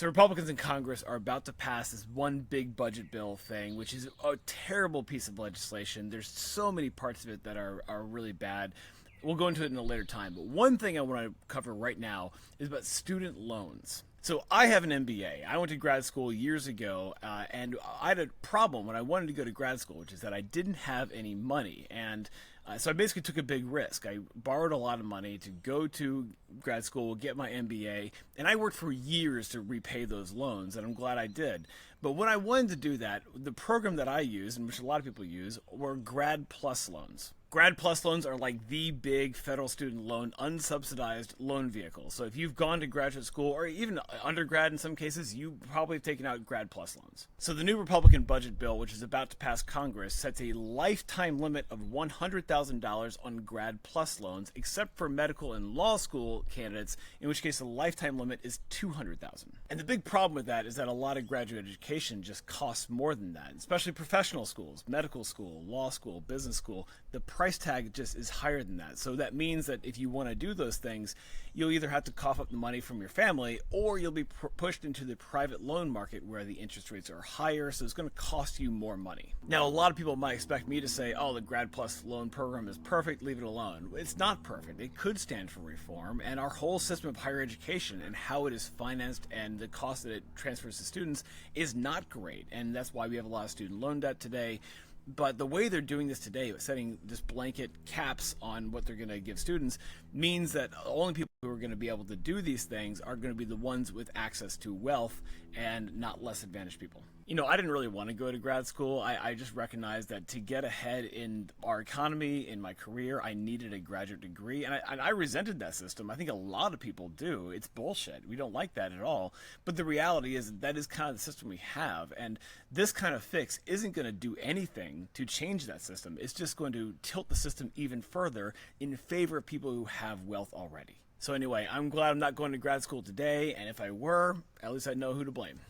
So Republicans in Congress are about to pass this one big budget bill thing, which is a terrible piece of legislation. There's so many parts of it that are really bad. We'll go into it in a later time. But one thing I want to cover right now is about student loans. So I have an MBA. I went to grad school years ago, and I had a problem when I wanted to go to grad school, which is that I didn't have any money. And so I basically took a big risk. I borrowed a lot of money to go to grad school, get my MBA, and I worked for years to repay those loans, and I'm glad I did. But when I wanted to do that, the program that I used, and which a lot of people use, were Grad Plus loans. Grad Plus loans are like the big federal student loan, unsubsidized loan vehicle. So if you've gone to graduate school, or even undergrad in some cases, you probably have taken out Grad Plus loans. So the new Republican budget bill, which is about to pass Congress, sets a lifetime limit of $100,000 on Grad Plus loans, except for medical and law school candidates, in which case the lifetime limit is $200,000. And the big problem with that is that a lot of graduate education just costs more than that, especially professional schools, medical school, law school, business school. The price tag just is higher than that. So that means that if you want to do those things, you'll either have to cough up the money from your family, or you'll be pushed into the private loan market where the interest rates are higher, so it's going to cost you more money. Now, a lot of people might expect me to say, oh, the Grad Plus loan program is perfect, leave it alone. It's not perfect. It could stand for reform, and our whole system of higher education and how it is financed and the cost that it transfers to students is not great, and that's why we have a lot of student loan debt today. But the way they're doing this today, setting just blanket caps on what they're going to give students, means that only people who are going to be able to do these things are going to be the ones with access to wealth and not less advantaged people. You know, I didn't really want to go to grad school. I just recognized that to get ahead in our economy, in my career, I needed a graduate degree. And I resented that system. I think a lot of people do. It's bullshit. We don't like that at all. But the reality is that is kind of the system we have. And this kind of fix isn't going to do anything to change that system. It's just going to tilt the system even further in favor of people who have wealth already. So anyway, I'm glad I'm not going to grad school today. And if I were, at least I'd know who to blame.